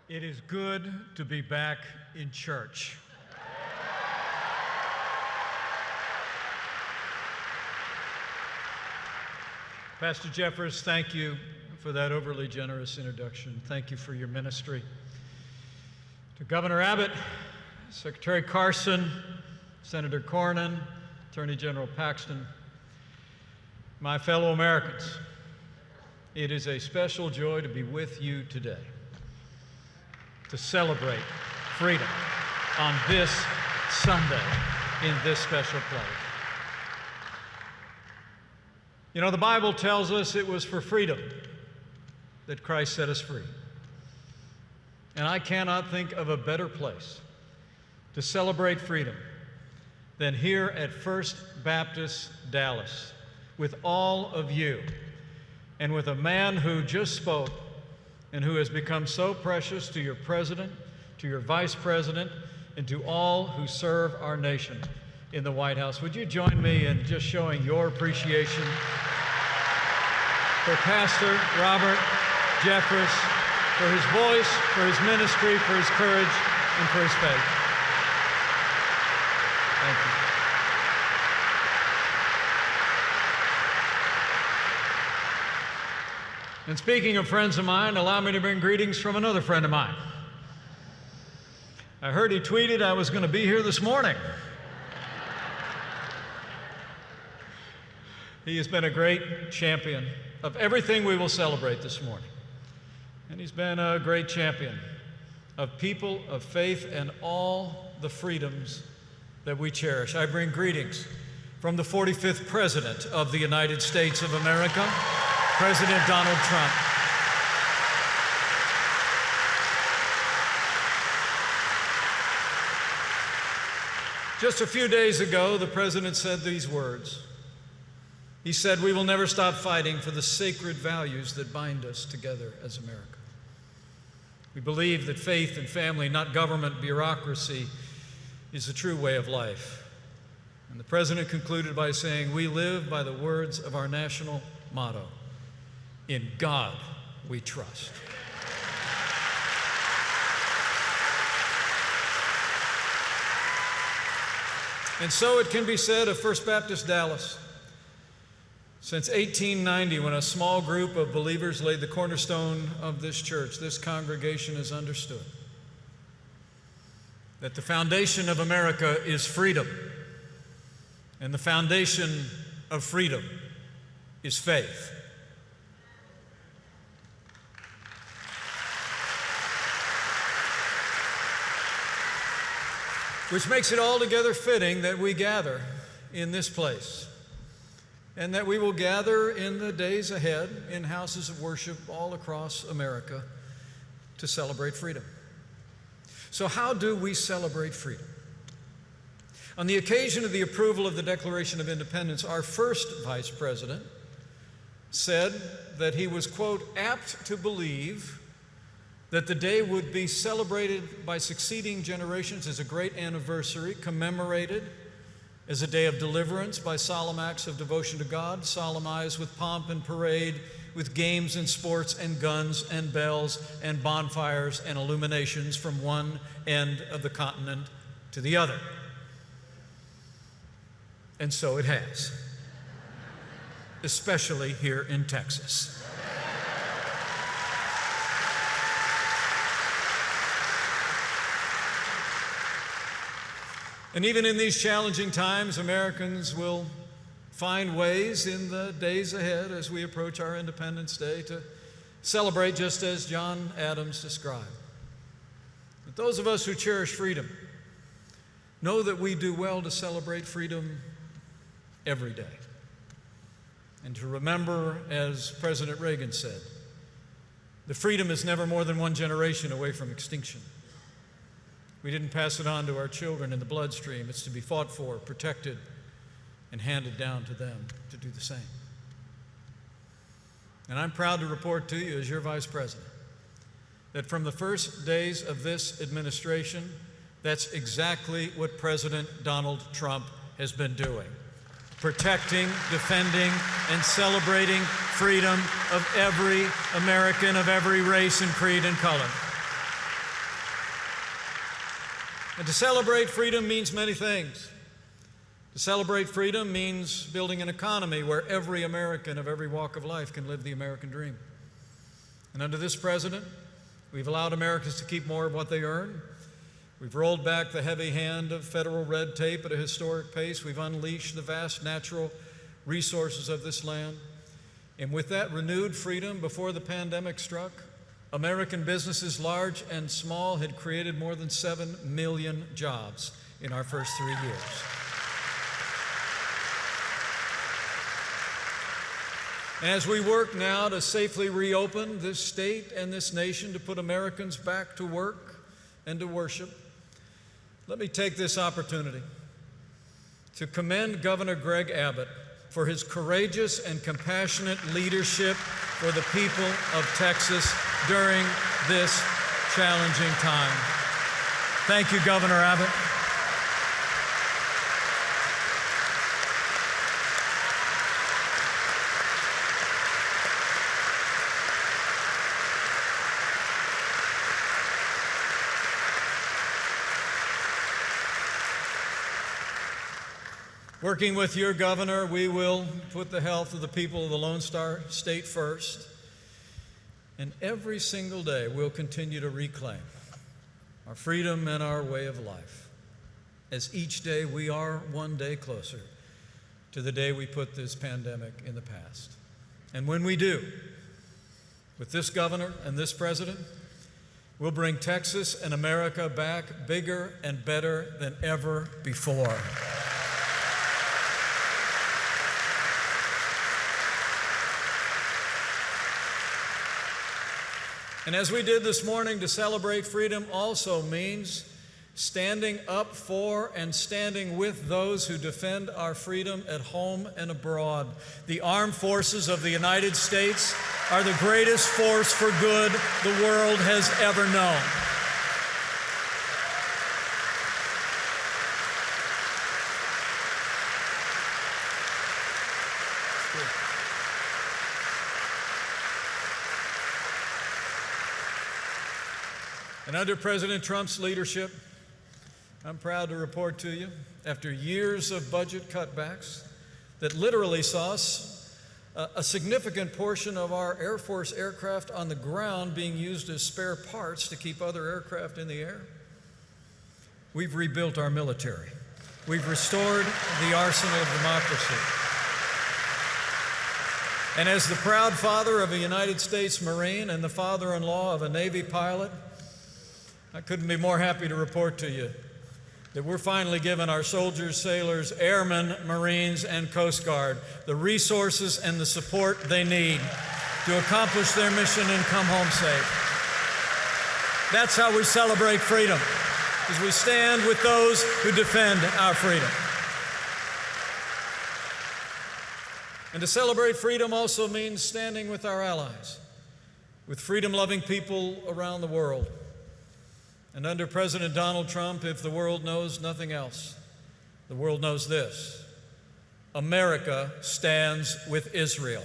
It is good to be back in church. Pastor Jeffers, thank you for that overly generous introduction. Thank you for your ministry. To Governor Abbott, Secretary Carson, Senator Cornyn, Attorney General Paxton, my fellow Americans, it is a special joy to be with you today to celebrate freedom on this Sunday in this special place. You know, the Bible tells us it was for freedom that Christ set us free. And I cannot think of a better place to celebrate freedom than here at First Baptist Dallas with all of you and with a man who just spoke and who has become so precious to your president, to your vice president, and to all who serve our nation in the White House. Would you join me in just showing your appreciation for Pastor Robert Jeffers, for his voice, for his ministry, for his courage, and for his faith. Thank you. And speaking of friends of mine, allow me to bring greetings from another friend of mine. I heard he tweeted I was going to be here this morning. He has been a great champion of everything we will celebrate this morning. And he's been a great champion of people of faith and all the freedoms that we cherish. I bring greetings from the 45th President of the United States of America, President Donald Trump. Just a few days ago, the President said these words. He said, "We will never stop fighting for the sacred values that bind us together as America. We believe that faith and family, not government bureaucracy, is the true way of life." And the President concluded by saying, "We live by the words of our national motto, in God we trust." And so it can be said of First Baptist Dallas, since 1890, when a small group of believers laid the cornerstone of this church, this congregation has understood that the foundation of America is freedom, and the foundation of freedom is faith. Which makes it altogether fitting that we gather in this place, and that we will gather in the days ahead in houses of worship all across America to celebrate freedom. So how do we celebrate freedom? On the occasion of the approval of the Declaration of Independence, our first Vice President said that he was, quote, apt to believe that the day would be celebrated by succeeding generations as a great anniversary, commemorated as a day of deliverance by solemn acts of devotion to God, solemnized with pomp and parade, with games and sports and guns and bells and bonfires and illuminations from one end of the continent to the other. And so it has, especially here in Texas. And even in these challenging times, Americans will find ways in the days ahead as we approach our Independence Day to celebrate just as John Adams described. But those of us who cherish freedom know that we do well to celebrate freedom every day. And to remember, as President Reagan said, the freedom is never more than one generation away from extinction. We didn't pass it on to our children in the bloodstream. It's to be fought for, protected, and handed down to them to do the same. And I'm proud to report to you, as your Vice President, that from the first days of this administration, that's exactly what President Donald Trump has been doing. Protecting, defending, and celebrating freedom of every American, of every race and creed and color. And to celebrate freedom means many things. To celebrate freedom means building an economy where every American of every walk of life can live the American dream. And under this president, we've allowed Americans to keep more of what they earn. We've rolled back the heavy hand of federal red tape at a historic pace. We've unleashed the vast natural resources of this land. And with that renewed freedom before the pandemic struck, American businesses, large and small, had created more than 7 million jobs in our first 3 years. As we work now to safely reopen this state and this nation to put Americans back to work and to worship, let me take this opportunity to commend Governor Greg Abbott for his courageous and compassionate leadership for the people of Texas during this challenging time. Thank you, Governor Abbott. Working with your governor, we will put the health of the people of the Lone Star State first. And every single day, we'll continue to reclaim our freedom and our way of life. As each day, we are one day closer to the day we put this pandemic in the past. And when we do, with this governor and this president, we'll bring Texas and America back bigger and better than ever before. And as we did this morning, to celebrate freedom also means standing up for and standing with those who defend our freedom at home and abroad. The armed forces of the United States are the greatest force for good the world has ever known. And under President Trump's leadership, I'm proud to report to you, after years of budget cutbacks that literally saw a significant portion of our Air Force aircraft on the ground being used as spare parts to keep other aircraft in the air, we've rebuilt our military. We've restored the arsenal of democracy. And as the proud father of a United States Marine and the father-in-law of a Navy pilot, I couldn't be more happy to report to you that we're finally giving our soldiers, sailors, airmen, Marines, and Coast Guard the resources and the support they need to accomplish their mission and come home safe. That's how we celebrate freedom, as we stand with those who defend our freedom. And to celebrate freedom also means standing with our allies, with freedom-loving people around the world. And under President Donald Trump, if the world knows nothing else, the world knows this: America stands with Israel.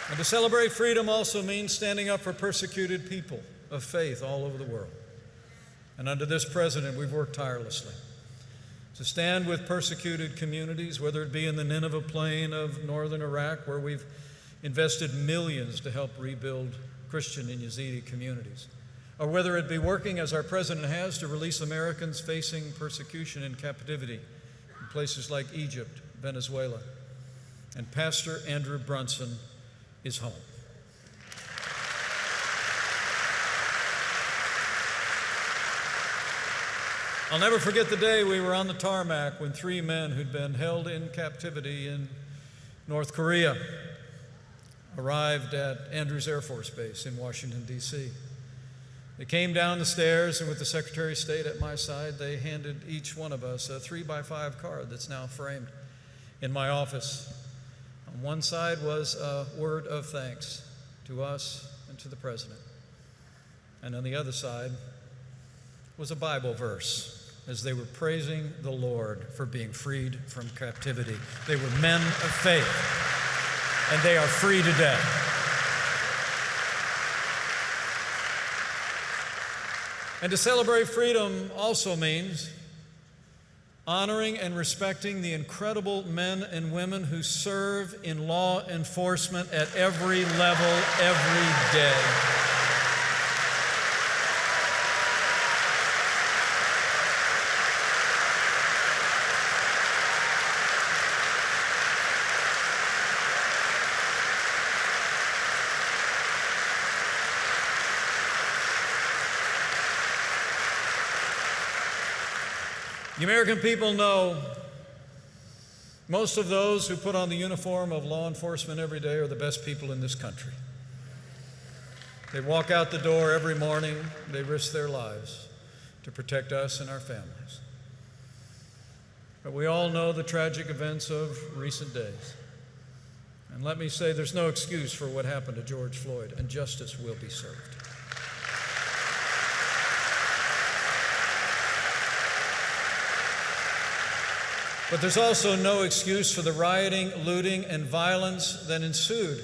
And to celebrate freedom also means standing up for persecuted people of faith all over the world. And under this president, we've worked tirelessly to stand with persecuted communities, whether it be in the Nineveh plain of northern Iraq, where we've invested millions to help rebuild Christian and Yazidi communities, or whether it be working, as our president has, to release Americans facing persecution and captivity in places like Egypt, Venezuela. And Pastor Andrew Brunson is home. I'll never forget the day we were on the tarmac when 3 men who'd been held in captivity in North Korea arrived at Andrews Air Force Base in Washington, D.C. They came down the stairs, and with the Secretary of State at my side, they handed each one of us a 3x5 card that's now framed in my office. On one side was a word of thanks to us and to the president. And on the other side was a Bible verse as they were praising the Lord for being freed from captivity. They were men of faith, and they are free today. And to celebrate freedom also means honoring and respecting the incredible men and women who serve in law enforcement at every level, every day. The American people know most of those who put on the uniform of law enforcement every day are the best people in this country. They walk out the door every morning, they risk their lives to protect us and our families. But we all know the tragic events of recent days. And let me say, there's no excuse for what happened to George Floyd, and justice will be served. But there's also no excuse for the rioting, looting, and violence that ensued.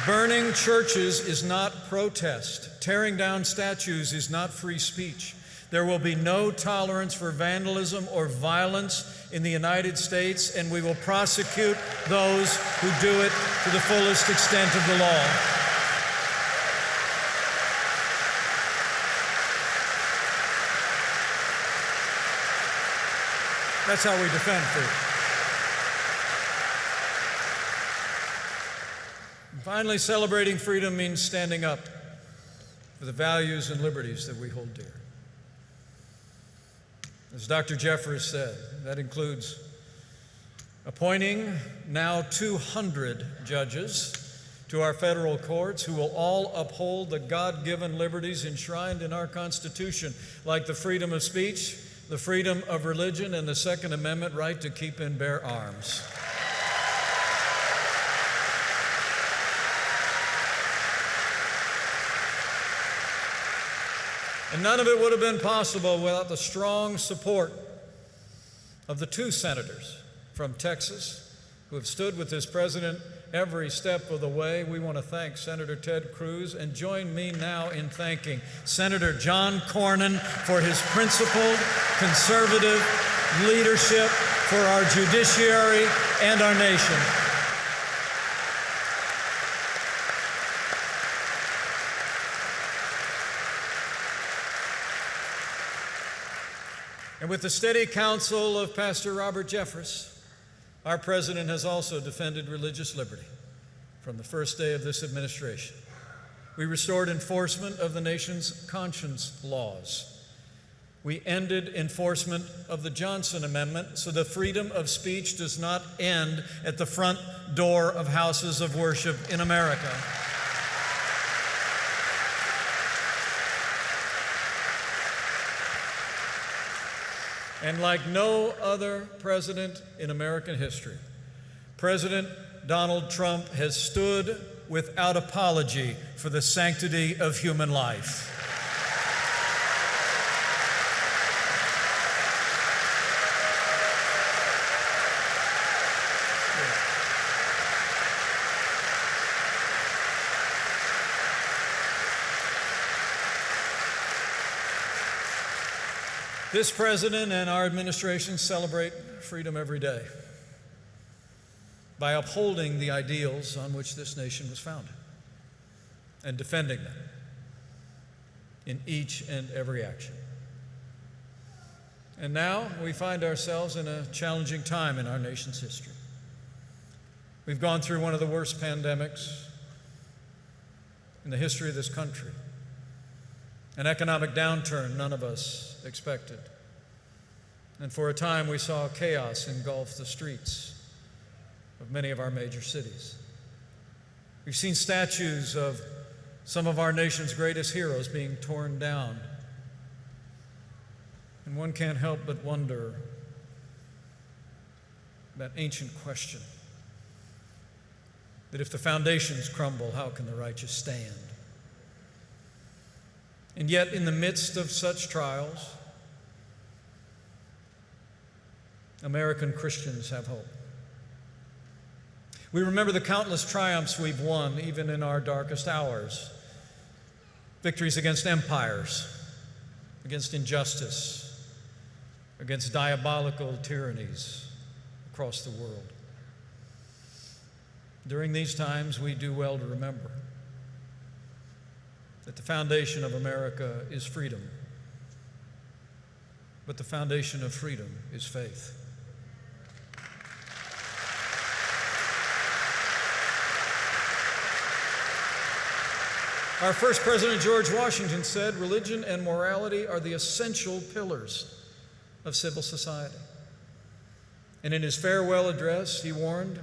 Burning churches is not protest. Tearing down statues is not free speech. There will be no tolerance for vandalism or violence in the United States, and we will prosecute those who do it to the fullest extent of the law. That's how we defend freedom. And finally, celebrating freedom means standing up for the values and liberties that we hold dear. As Dr. Jeffers said, that includes appointing now 200 judges to our federal courts who will all uphold the God-given liberties enshrined in our Constitution, like the freedom of speech, the freedom of religion, and the Second Amendment right to keep and bear arms. And none of it would have been possible without the strong support of the 2 senators from Texas who have stood with this president every step of the way. We want to thank Senator Ted Cruz, and join me now in thanking Senator John Cornyn for his principled, conservative leadership for our judiciary and our nation. And with the steady counsel of Pastor Robert Jeffress, our president has also defended religious liberty from the first day of this administration. We restored enforcement of the nation's conscience laws. We ended enforcement of the Johnson Amendment so the freedom of speech does not end at the front door of houses of worship in America. And like no other president in American history, President Donald Trump has stood without apology for the sanctity of human life. This president and our administration celebrate freedom every day by upholding the ideals on which this nation was founded and defending them in each and every action. And now we find ourselves in a challenging time in our nation's history. We've gone through one of the worst pandemics in the history of this country, an economic downturn none of us expected. And for a time, we saw chaos engulf the streets of many of our major cities. We've seen statues of some of our nation's greatest heroes being torn down. And one can't help but wonder that ancient question that if the foundations crumble, how can the righteous stand? And yet, in the midst of such trials, American Christians have hope. We remember the countless triumphs we've won, even in our darkest hours. Victories against empires, against injustice, against diabolical tyrannies across the world. During these times, we do well to remember that the foundation of America is freedom, but the foundation of freedom is faith. Our first president, George Washington, said, "Religion and morality are the essential pillars of civil society." And in his farewell address, he warned,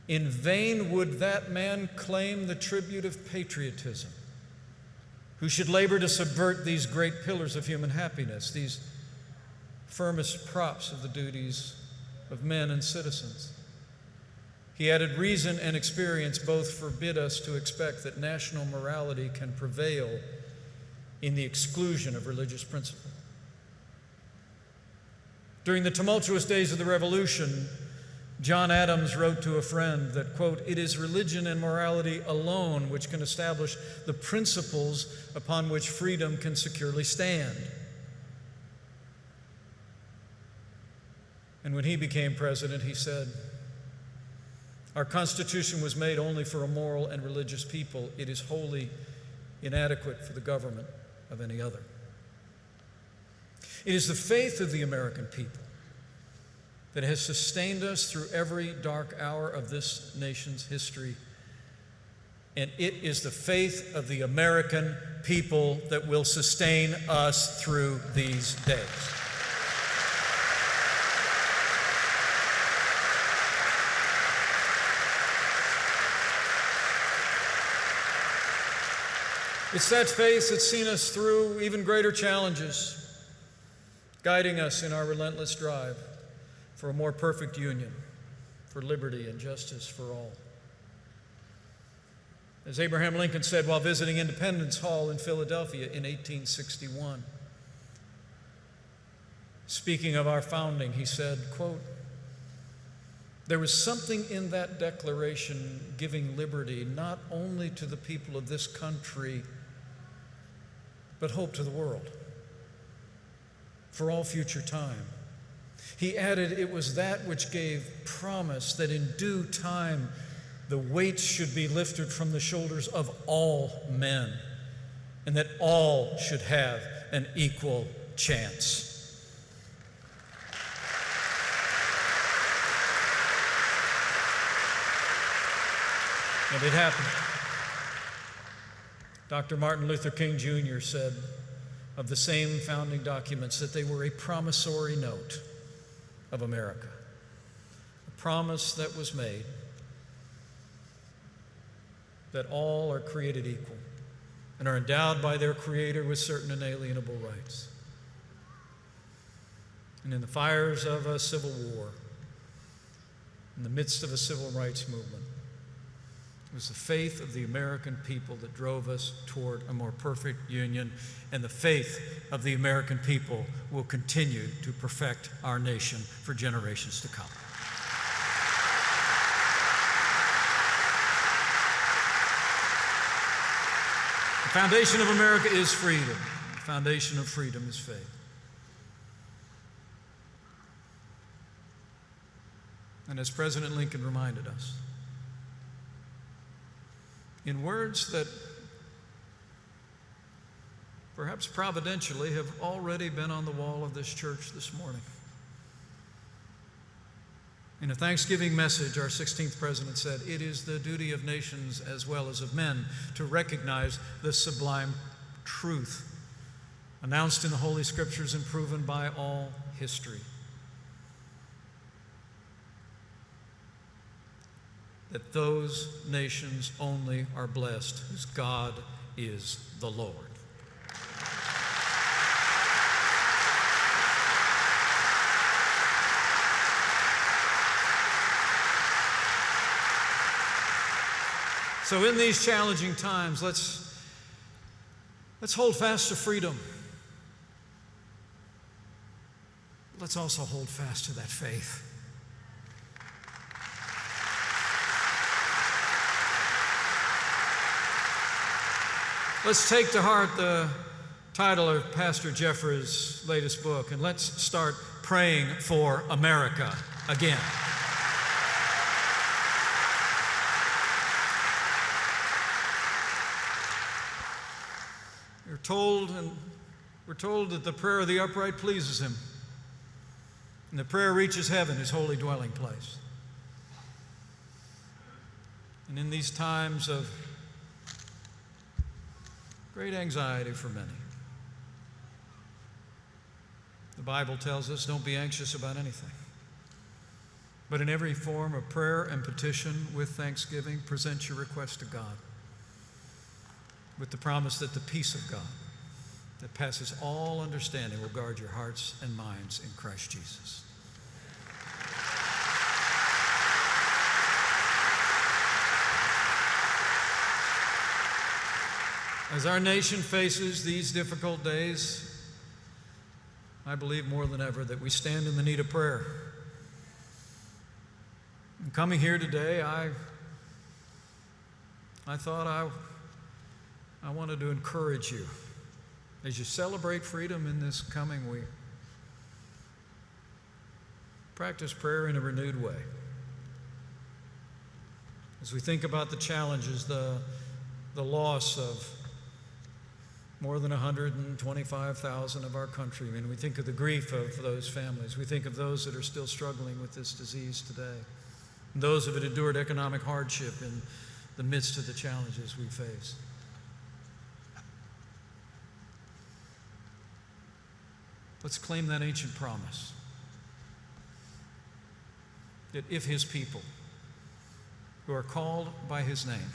"In vain would that man claim the tribute of patriotism, who should labor to subvert these great pillars of human happiness, these firmest props of the duties of men and citizens." He added, "Reason and experience both forbid us to expect that national morality can prevail in the exclusion of religious principle." During the tumultuous days of the Revolution, John Adams wrote to a friend that, quote, "It is religion and morality alone which can establish the principles upon which freedom can securely stand." And when he became president, he said, "Our Constitution was made only for a moral and religious people. It is wholly inadequate for the government of any other." It is the faith of the American people that has sustained us through every dark hour of this nation's history. And it is the faith of the American people that will sustain us through these days. It's that faith that's seen us through even greater challenges, guiding us in our relentless drive for a more perfect union, for liberty and justice for all. As Abraham Lincoln said while visiting Independence Hall in Philadelphia in 1861, speaking of our founding, he said, quote, "There was something in that declaration giving liberty not only to the people of this country, but hope to the world for all future time." He added, "It was that which gave promise that in due time the weights should be lifted from the shoulders of all men, and that all should have an equal chance." And it happened. Dr. Martin Luther King Jr. said of the same founding documents that they were a promissory note of America, a promise that was made that all are created equal and are endowed by their Creator with certain inalienable rights. And in the fires of a civil war, in the midst of a civil rights movement, it was the faith of the American people that drove us toward a more perfect union, and the faith of the American people will continue to perfect our nation for generations to come. The foundation of America is freedom. The foundation of freedom is faith. And as President Lincoln reminded us, in words that perhaps providentially have already been on the wall of this church this morning. In a Thanksgiving message, our 16th president said, "It is the duty of nations as well as of men to recognize the sublime truth announced in the Holy Scriptures and proven by all history, that those nations only are blessed whose God is the Lord." So in these challenging times, let's hold fast to freedom. Let's also hold fast to that faith. Let's take to heart the title of Pastor Jeffrey's latest book, and let's start praying for America again. We're told that the prayer of the upright pleases him, and the prayer reaches heaven, his holy dwelling place. And in these times of great anxiety for many, the Bible tells us, don't be anxious about anything, but in every form of prayer and petition with thanksgiving, present your request to God, with the promise that the peace of God that passes all understanding will guard your hearts and minds in Christ Jesus. As our nation faces these difficult days, I believe more than ever that we stand in the need of prayer. And coming here today, I thought I wanted to encourage you as you celebrate freedom in this coming week. Practice prayer in a renewed way. As we think about the challenges, the loss of more than 125,000 of our countrymen. We think of the grief of those families. We think of those that are still struggling with this disease today. And those who have endured economic hardship in the midst of the challenges we face. Let's claim that ancient promise that if his people who are called by his name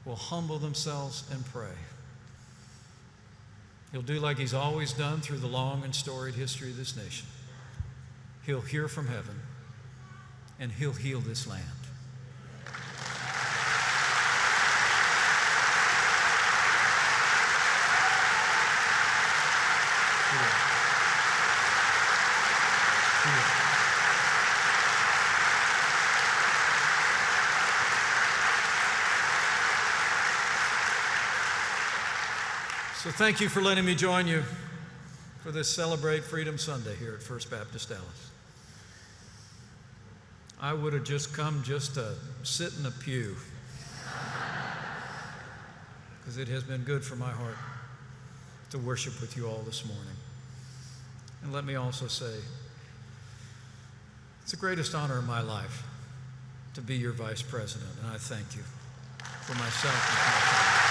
will humble themselves and pray, he'll do like he's always done through the long and storied history of this nation. He'll hear from heaven, and he'll heal this land. So thank you for letting me join you for this Celebrate Freedom Sunday here at First Baptist Dallas. I would have just come just to sit in a pew because it has been good for my heart to worship with you all this morning. And let me also say, it's the greatest honor in my life to be your vice president, and I thank you for myself and for my family.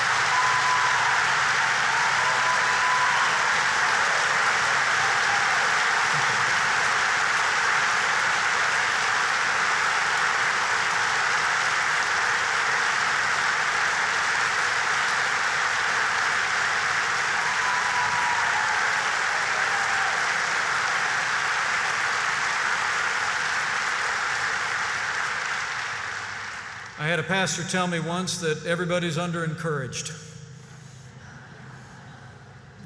I had a pastor tell me once that everybody's under-encouraged.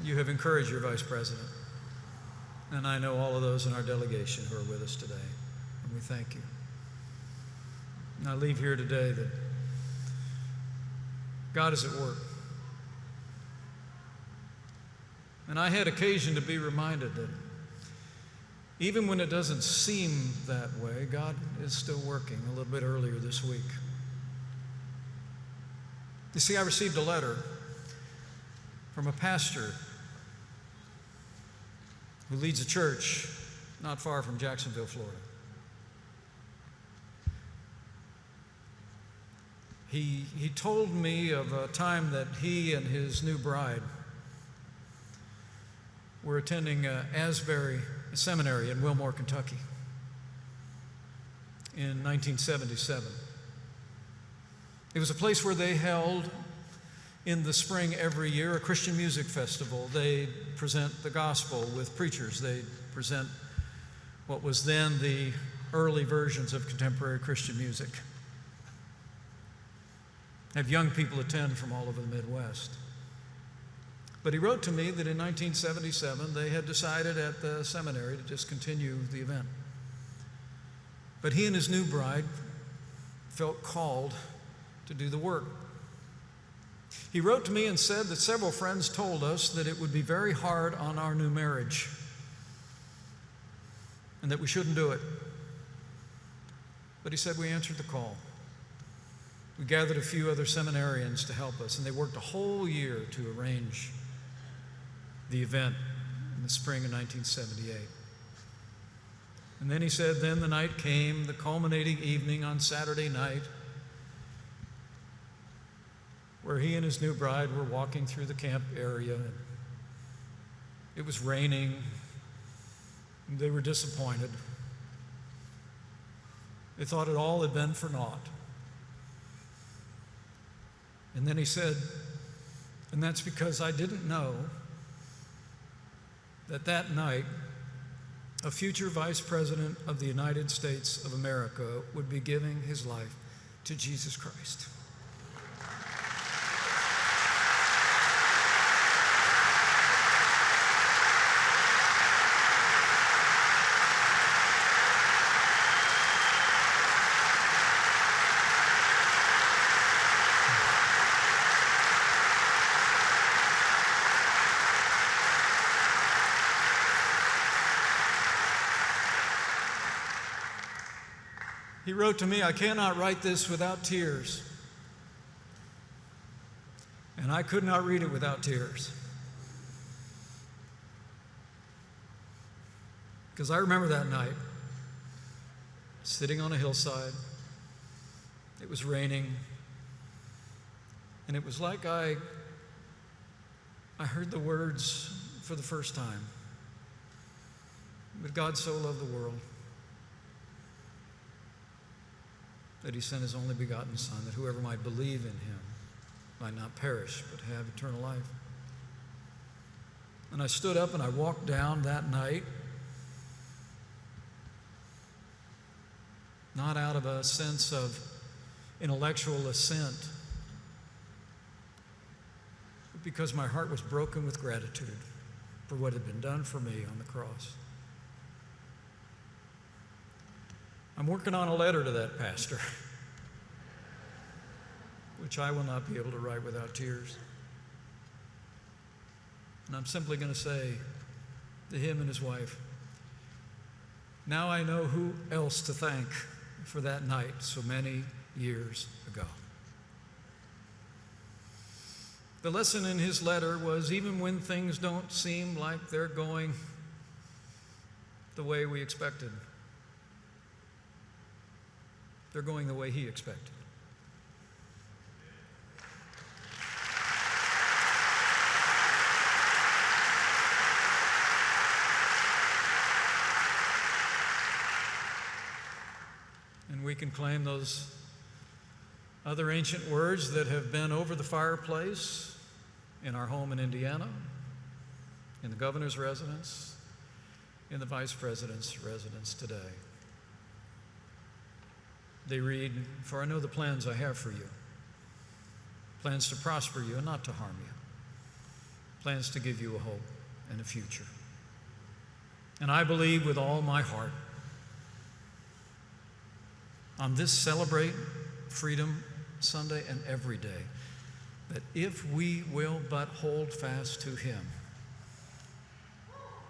You have encouraged your vice president. And I know all of those in our delegation who are with us today. And we thank you. And I leave here today that God is at work. And I had occasion to be reminded that even when it doesn't seem that way, God is still working. A little bit earlier this week, you see, I received a letter from a pastor who leads a church not far from Jacksonville, Florida. He told me of a time that he and his new bride were attending Asbury Seminary in Wilmore, Kentucky in 1977. It was a place where they held in the spring every year a Christian music festival. They'd present the gospel with preachers. They'd present what was then the early versions of contemporary Christian music. have young people attend from all over the Midwest. But he wrote to me that in 1977 they had decided at the seminary to just continue the event. But he and his new bride felt called to do the work. He wrote to me and said that several friends told us that it would be very hard on our new marriage and that we shouldn't do it. But he said we answered the call. We gathered a few other seminarians to help us, and they worked a whole year to arrange the event in the spring of 1978. And then he said, then the night came, the culminating evening on Saturday night, where he and his new bride were walking through the camp area. It was raining. They were disappointed. They thought it all had been for naught. And then he said, and that's because I didn't know that night a future vice president of the United States of America would be giving his life to Jesus Christ. He wrote to me, I cannot write this without tears. And I could not read it without tears. Because I remember that night, sitting on a hillside. It was raining. And it was like I heard the words for the first time. But God so loved the world that he sent his only begotten Son, that whoever might believe in him might not perish, but have eternal life. And I stood up and I walked down that night, not out of a sense of intellectual assent, but because my heart was broken with gratitude for what had been done for me on the cross. I'm working on a letter to that pastor, which I will not be able to write without tears. And I'm simply going to say to him and his wife, now I know who else to thank for that night so many years ago. The lesson in his letter was, even when things don't seem like they're going the way we expected, they're going the way he expected. And we can claim those other ancient words that have been over the fireplace in our home in Indiana, in the governor's residence, in the vice president's residence today. They read, for I know the plans I have for you, plans to prosper you and not to harm you, plans to give you a hope and a future. And I believe with all my heart, on this Celebrate Freedom Sunday and every day, that if we will but hold fast to him,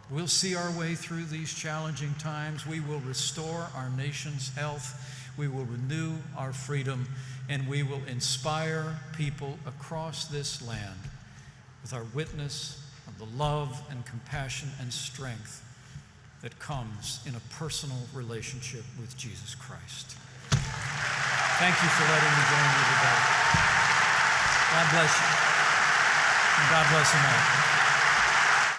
we'll see our way through these challenging times. We will restore our nation's health. We will renew our freedom, and we will inspire people across this land with our witness of the love and compassion and strength that comes in a personal relationship with Jesus Christ. Thank you for letting me join you today. God bless you, and God bless America.